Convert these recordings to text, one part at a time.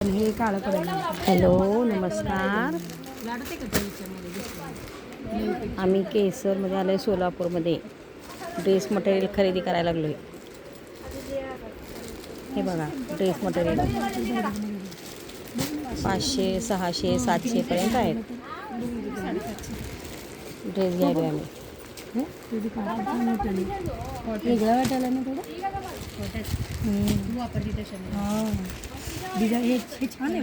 हे काळं पडेल. हॅलो नमस्कार. आम्ही केसरमध्ये आलो आहे, सोलापूरमध्ये ड्रेस मटेरियल खरेदी करायला लागलो आहे. हे बघा ड्रेस मटेरियल 500, 600, 700पर्यंत आहेत. ड्रेस घ्यायलो आम्ही. वेगळा वाटायला ना थोडं डिझाईन हे छान आहे,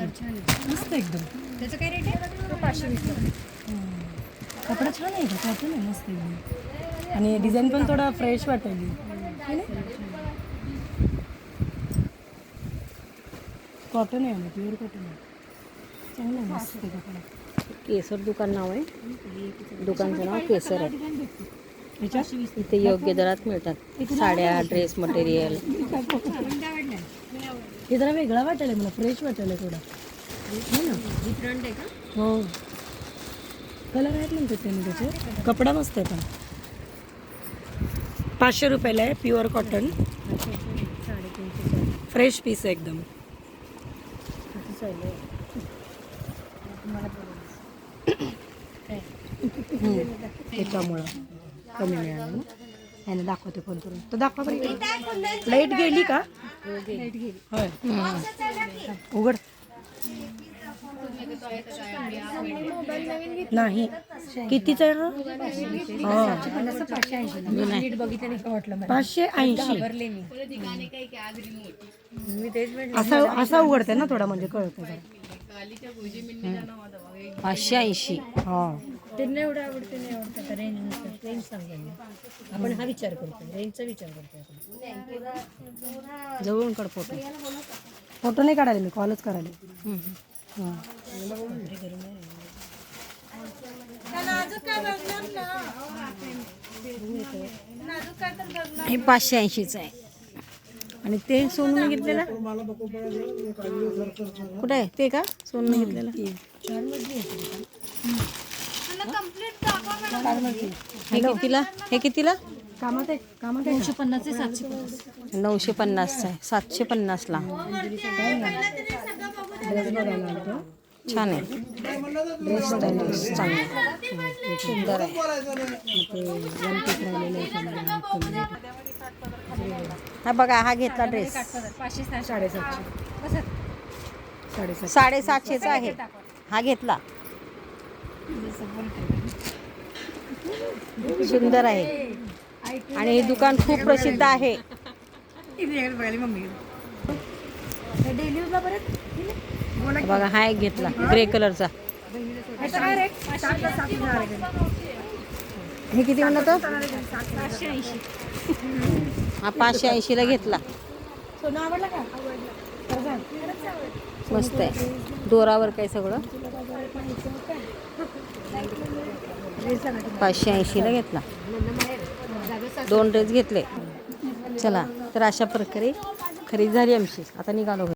मस्त एकदम. त्याचं काय रेट आहे? 520. कपडा छान आहे का, कॉटन आहे मस्त एकदम. आणि डिझाईन पण थोडा फ्रेश वाटेल. कॉटन आहे ना, प्युअर कॉटन आहे. चांगलं आहे, मस्त आहे कपडा. केसर दुकान नाव आहे, दुकानचं नाव केसर आहे. इथे योग्य दरात मिळतात साड्या, ड्रेस मटेरियल. हे जरा वेगळा वाटेल मला, फ्रेश वाटेल थोडा. हो ना, डिफरंट आहे का? हो. कलर आहेत म्हणतात त्यांनी त्याचे. कपडा मस्त आहे पण. 500 रुपयाला आहे, प्युअर कॉटन, फ्रेश पीस आहे एकदम. त्याच्यामुळं कमी मिळालं ना. याने दाखवते फोन करून. तर दाखवा बरं. लाईट गेली का? होय. उघड नाही. कितीचा आहे हा? 580. असा उघडते ना थोडा, म्हणजे कळतं जरा. 580. हा. त्यांना एवढं आवडते नाही आवडतं, रेंज सांगा. आपण हा विचार करतो, रेंजचा विचार करतो आपण. जवळून काढ फोटो. फोटो नाही काढायला, मी कॉलच करायला. हां. हे 580चं आहे. आणि ते सोनं घेतलेलं कुठे आहे ते का? सोनं घेतलेलं हे कितीला? हे कितीला? कामात आहे, कामात आहे. 950 ते 750. 950चा आहे, 750ला. ड्रेस बघायला आलतो. छान आहे ड्रेस, चांगला सुंदर आहे. हा बघा, हा घेतला ड्रेस 750चा आहे. हा घेतला, सुंदर आहे. आणि हे दुकान खूप प्रसिद्ध आहे. बघा हा एक घेतला ग्रे कलरचा. हे किती म्हणत? हा 580ला घेतला. मस्त आहे, दोरावर काय सगळं. 580ला घेतला. 2 ड्रेस घेतले. चला तर अशा प्रकारे खरेदी झाली आमची. आता निघालो.